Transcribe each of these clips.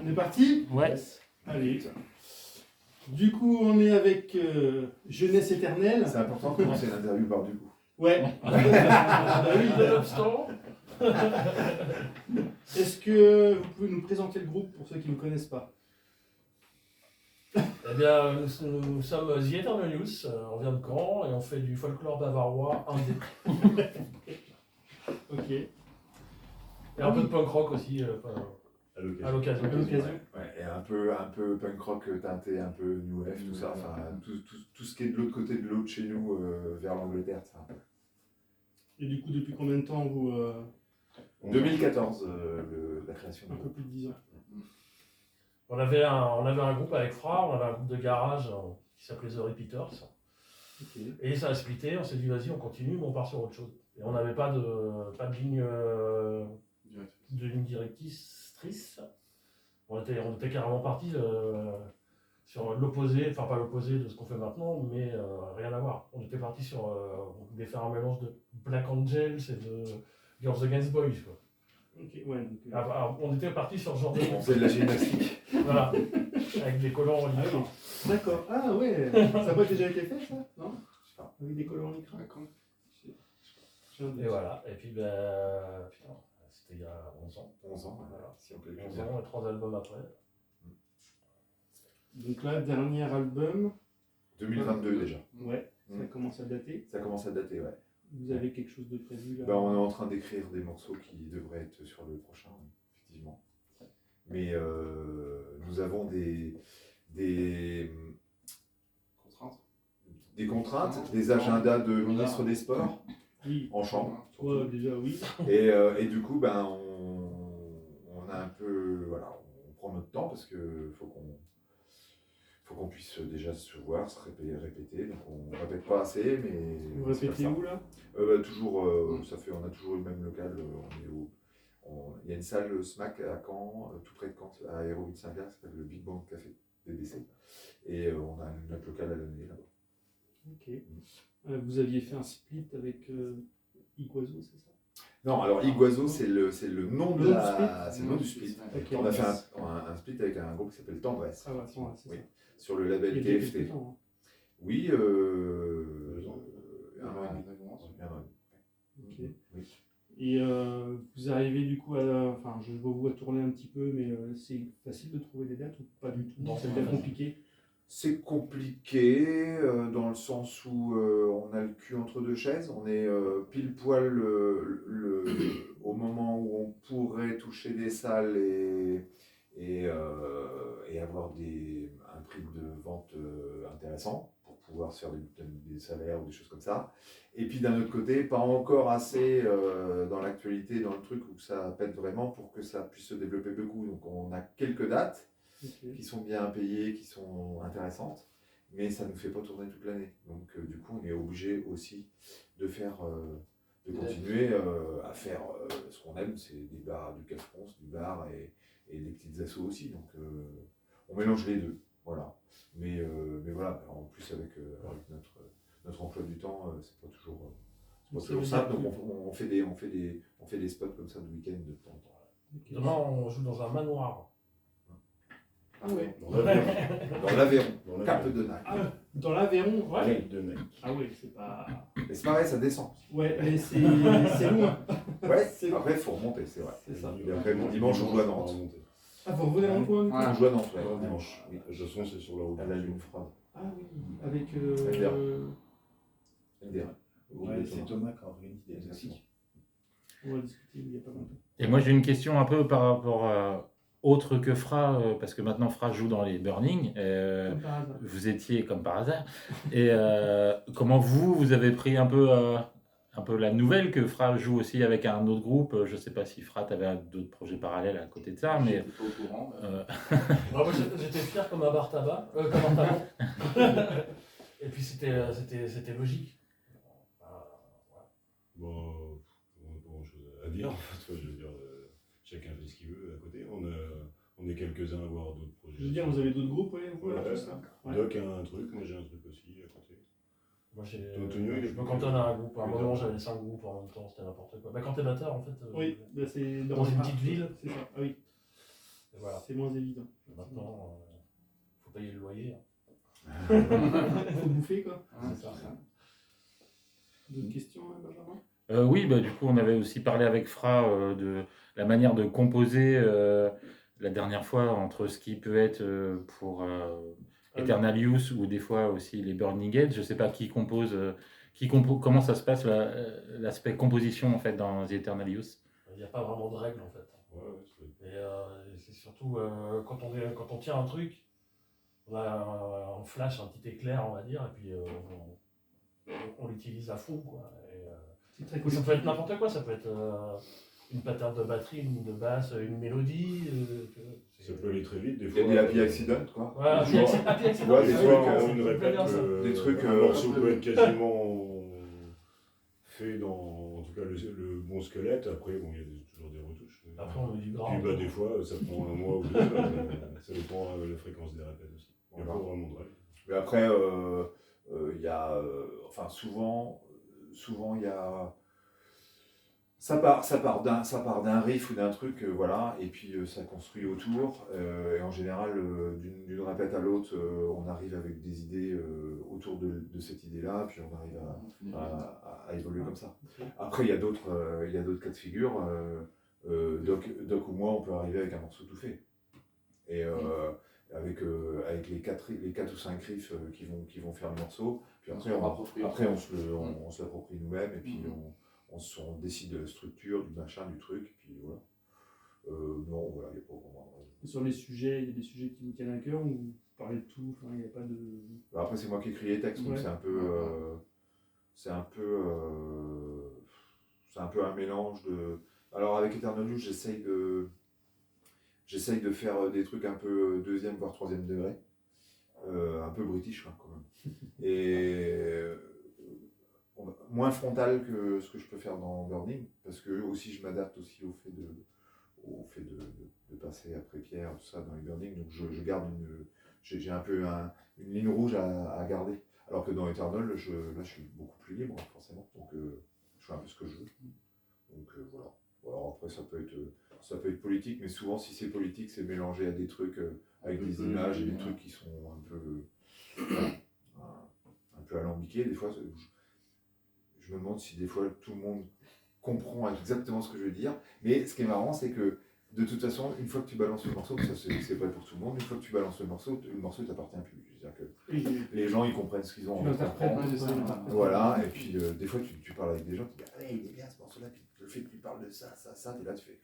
On est parti ? Ouais. Allez. Du coup, on est avec Jeunesse Éternelle. C'est important de commencer l'interview par du coup. Ouais. Oui, nonobstant. Est-ce que vous pouvez nous présenter le groupe pour ceux qui ne connaissent pas ? Eh bien, nous sommes The Eternal Youth, on vient de Caen et on fait du folklore bavarois indé. Ok. Et un peu de punk rock aussi, à l'occasion. Ouais, et un peu punk rock teinté, un peu new wave, tout ça. Enfin, tout ce qui est de l'autre côté de l'eau de chez nous, vers l'Angleterre, ça. Et du coup, depuis combien de temps vous 2014, la création Un du peu groupe. plus de 10 ans. On avait un groupe avec Fra, on avait un groupe de garage qui s'appelait The Repeaters. Ok. Et ça a splitté, on s'est dit vas-y on continue mais on part sur autre chose. Et on n'avait pas de ligne directrice. On était carrément parti sur l'opposé, enfin pas l'opposé de ce qu'on fait maintenant, mais rien à voir. On était parti sur, on voulait faire un mélange de Black Angels et de Girls Against Boys, quoi. Ok, ouais. Donc, Alors, on était parti sur ce genre de On faisait de la gymnastique. voilà, avec des collants en Ah lycra. oui. D'accord. Ah ouais. Ça n'a pas déjà été fait, ça ? Non ? Je sais pas. Avec des collants en lycra. J'ai un doute. Et voilà, et puis putain, c'était il y a 11 ans. 11 ans, Voilà. si on calcule 11 bien. ans et 3 albums après. Donc là, dernier album. 2022 déjà. Ouais. Ça commence à dater. Ça commence à dater, ouais. Vous avez quelque chose de prévu là ? Ben, on est en train d'écrire des morceaux qui devraient être sur le prochain, effectivement. Mais nous avons des contraintes, des agendas de ministre des Sports Oui. en chambre. Toi, déjà, oui. Et du coup, ben, on a un peu, voilà, on prend notre temps parce que faut qu'on puisse déjà se voir, se répéter. Donc on répète pas assez, mais Vous c'est répétez comme ça. où là ? Toujours, on a toujours le même local. Il y a une salle SMAC à Caen, tout près de Caen, à Hérouville-Saint-Gall, ça s'appelle le Big Bang Café BBC. Et on a notre local à l'année là-bas. Ok. Vous aviez fait un split avec Iguazu, c'est ça ? Non, alors Iguazu, c'est le nom de Le nom la, du c'est le nom du split. Ok. On a fait un split avec un groupe qui s'appelle Tendresse. Ah ouais, c'est Oui. ça. Sur le Il y a label déjà TFT. quelques temps, Oui, 2 ans. un an et demi. Un an et demi. Ok. Oui. Et vous arrivez du coup enfin, je vous vois tourner un petit peu, mais c'est facile de trouver des dates ou pas du tout ? Non, C'est c'est bien pas compliqué. C'est compliqué dans le sens où on a le cul entre deux chaises. On est pile poil au moment où on pourrait toucher des salles et avoir un prix de vente intéressant pour pouvoir se faire des salaires ou des choses comme ça. Et puis d'un autre côté, pas encore assez dans l'actualité, dans le truc où ça pète vraiment pour que ça puisse se développer beaucoup. Donc on a quelques dates Ok. qui sont bien payées, qui sont intéressantes, mais ça ne nous fait pas tourner toute l'année. Donc du coup, on est obligé aussi de faire, de continuer à faire ce qu'on aime, c'est des bars, du casse-France, du bar et des petites assos aussi. Donc on mélange les deux, voilà. Mais voilà, en plus avec notre emploi du temps, c'est pas toujours simple. Donc on fait des spots comme ça de week-end de temps en temps. Ok. Demain on joue dans un manoir. Ah ouais. Dans l'Aveyron. Dans l'Aveyron, Dans Cap l'Aveyron. de Nac. Ah, dans l'Aveyron, ouais. De mec. Ah ouais, c'est pas. Mais c'est pareil, ça descend. Ouais, mais c'est loin. Ouais, C'est après il faut remonter, c'est vrai. C'est ça. Et après, bon, dimanche, on joue à Nantes. Ah, vous revenez en point du coup ? On joue à Nantes, ouais, Ouais. dimanche. Oui. De toute façon, c'est sur la route. À la lune froide. Ah oui, avec. LDR. LDR. Ouais, c'est Thomas qui a organisé des classiques. On va discuter il y a pas longtemps. Et moi j'ai une question un peu par rapport autre que Fra, parce que maintenant Fra joue dans les Burning. Comme par hasard. Vous étiez comme par hasard. Et comment vous avez pris un peu la nouvelle que Fra joue aussi avec un autre groupe. Je ne sais pas si Fra avait d'autres projets parallèles à côté de ça, mais J'étais pas au courant. Moi j'étais fier comme un bar tabac, comme un tabac. Et puis c'était logique. Bon, on n'a pas grand chose à dire. En fait, je veux dire, chacun fait ce qu'il veut à côté. On est quelques-uns à avoir d'autres projets. Je veux dire, vous avez d'autres groupes, vous, là, Ouais. tout ça ? Ouais. Doc a un truc, moi j'ai un truc aussi à côté. Moi Antonio, il est je me cantonne à un groupe. À un plus moment tard. j'avais 5 groupes en même temps, c'était n'importe quoi. Bah, quand t'es batteur en fait, Oui, bah, c'est dans une petite ville. C'est ça, ah oui. Et voilà. C'est moins évident. Maintenant, faut payer le loyer. Faut bouffer, quoi. C'est ça. D'autres questions, hein, Benjamin? Oui, bah, du coup, on avait aussi parlé avec Fra de la manière de composer la dernière fois entre ce qui peut être pour Eternal Youth ou des fois aussi les Burning Edge. Je sais pas qui compose, comment ça se passe l'aspect composition en fait dans The Eternal Youth. Il n'y a pas vraiment de règles en fait. Ouais, Et c'est surtout quand on tient un truc, on flash un petit éclair, on va dire, et puis on l'utilise à fond, quoi. C'est très Ça collectif. peut être n'importe quoi, ça peut être une pattern de batterie, une ligne de basse, une mélodie. ça peut aller très vite, des Il fois. y a des happy accidents, quoi. Ouais, Des fois- happy accident, Ouais, des c'est fois, vrai, on c'est une très répète, bien, ça. Des trucs, un morceau peut être quasiment fait dans, en tout cas, le bon squelette. Après, bon, il y a toujours des retouches. Après, on met du Puis grand. bah, des fois, ça prend un mois ou deux. Ça dépend de la fréquence des répètes aussi. Il n'y a pas vraiment de règle. Mais après, il y a, enfin souvent il y a, ça part d'un riff ou d'un truc, voilà, et puis ça construit autour. Et en général, d'une répète à l'autre, on arrive avec des idées autour de cette idée-là, puis on arrive à évoluer comme ça. Après, il y a d'autres cas de figure. Doc ou moi, on peut arriver avec un morceau tout fait. Et avec les 4 ou 5 riffs qui vont faire le morceau. Puis après, on se l'approprie nous-mêmes, et puis on décide de la structure, du machin, du truc, puis voilà. Non, voilà, il n'y a pas vraiment. Et sur les sujets, il y a des sujets qui vous tiennent à cœur ou vous parlez de tout, enfin, il n'y a pas de. Après, c'est moi qui écris les textes, donc Ouais. c'est un peu un mélange de. Alors avec Eternal Youth, j'essaye de faire des trucs un peu deuxième voire troisième degré, un peu british, hein, quand même, et moins frontal que ce que je peux faire dans Burning, parce que aussi je m'adapte aussi au fait de passer après Pierre, tout ça dans les Burning, donc je garde j'ai un peu une ligne rouge à garder, alors que dans Eternal, là je suis beaucoup plus libre, forcément, donc je fais un peu ce que je veux, donc voilà. Alors après ça peut être politique, mais souvent si c'est politique, c'est mélangé à des trucs avec des images et des trucs qui sont un peu alambiqués. Des fois, je me demande si des fois tout le monde comprend exactement ce que je veux dire. Mais ce qui est marrant, c'est que de toute façon, une fois que tu balances le morceau, ça c'est pas pour tout le monde, une fois que tu balances le morceau t'appartient plus. C'est-à-dire que les gens ils comprennent ce qu'ils ont Tu envie de comprendre. l'interprètes. Voilà, et puis des fois tu parles avec des gens qui disent ah ouais, il est bien ce morceau-là, puis le fait que tu parles de ça, t'es là, tu fais.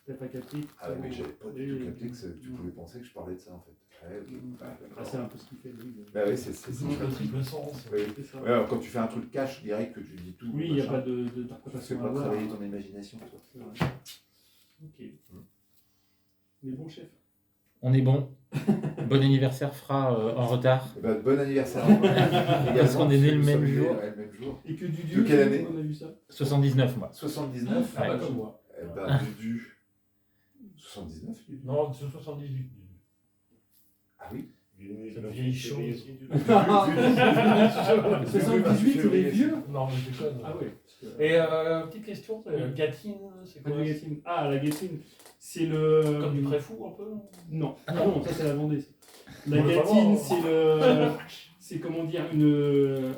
T'as pas capté. Ah ouais, mais j'avais pas du tout capté que tu Mm. pouvais penser que je parlais de ça en fait. Ouais, ok. Ah, c'est un peu ce qu'il fait, lui. Bah oui, c'est Le triple sens. oui. C'est ça. Ouais, alors quand tu fais un truc cash direct, que tu dis tout. Oui, il n'y a machin, pas tu fais d'interprétation à pas avoir. travailler ton imagination, toi. C'est vrai. Ok. Mais bon, chef. On est bon. Bon anniversaire, Fra, en retard. Eh ben, bon anniversaire. Parce qu'on est né le Nous même sommes nés, jour. ouais, le même jour. Et que du De quelle année on a vu ça 79, moi. 79. Ah, bah, Ouais. comme moi. Eh ben, du 79. Non, c'est 78. Ah oui. Cette vieille chose. 78, il est vieux. Non, mais je déconne. Ah ouais. Et petite question, Gatine, c'est quoi? La Gatine. Ah, la Gatine. C'est le. Comme du préfou un peu? Non. Ah non, ça c'est la Vendée. Ça. La On le Gatine, savoir. c'est le. C'est comment dire une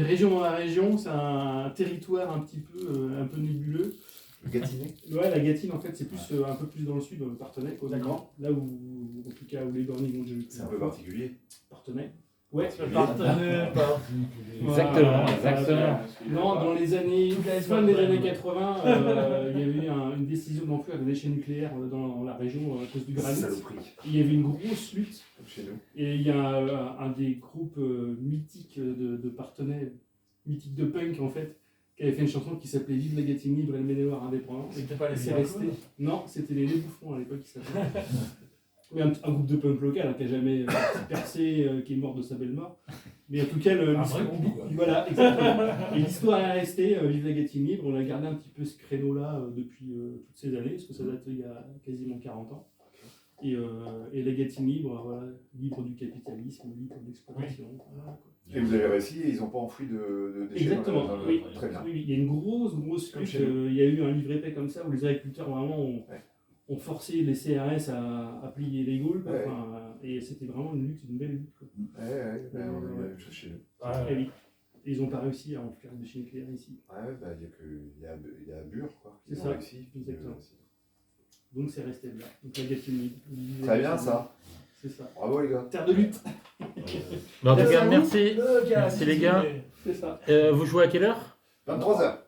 région dans la région. C'est un territoire un petit peu nébuleux. Gâtinais. Ouais, la Gatine en fait c'est plus un peu plus dans le sud, Parthenay. Quoi. D'accord. Là où, en tout cas, où les Burning ont déjà eu. C'est un peu particulier. Parthenay. Ouais. Partenaire particulier. Exactement, Voilà. exactement. Non, dans les années, les fin des soirées. années 80, il y avait une décision d'enfouir des déchets nucléaires dans la région à cause du granit. Saloperie. Il y avait une grosse lutte. Comme chez nous. Et il y a un des groupes mythiques de Parthenay, mythique de punk en fait, qui avait fait une chanson qui s'appelait Vive la Gatine libre et le Maine-et-Loire indépendant. C'était pas les C'est Vieux resté. Clous. Non, c'était les Bouffons à l'époque qui s'appelait. Mais un groupe de punk local qui n'a jamais percé, qui est mort de sa belle mort. Mais en tout cas, Un vrai groupe, quoi. voilà, exactement. Et l'histoire est restée, Vive la Gatine libre. On a gardé un petit peu ce créneau-là depuis toutes ces années, parce que ça date il y a quasiment 40 ans. Et la Gatine libre, voilà, libre du capitalisme, libre de l'exploitation. Voilà, quoi. Et vous avez réussi, et ils n'ont pas enfoui de déchets. Exactement, dans le- oui. Très bien. Oui, il y a une grosse Comme lutte. chez nous. Il y a eu un livre épais comme ça où les agriculteurs vraiment ont ont forcé les CRS à plier les Gaules, quoi. Ouais. Enfin, et c'était vraiment une lutte, une belle lutte, quoi. Ouais, ben, on a eu Ouais. la même chose chez nous. Ah, Très vite. Et ils n'ont pas réussi à en faire une machine nucléaire ici. Ouais, ben, il y a Bure, quoi, qui C'est ont ça, réussi. exactement. Donc c'est resté là. Donc la Gatling. Très bien, ça. C'est ça. Bravo, les gars. Terre de lutte. Bon, en tout Merci cas, à vous. merci. Merci les gars. C'est ça. Vous jouez à quelle heure? 23h.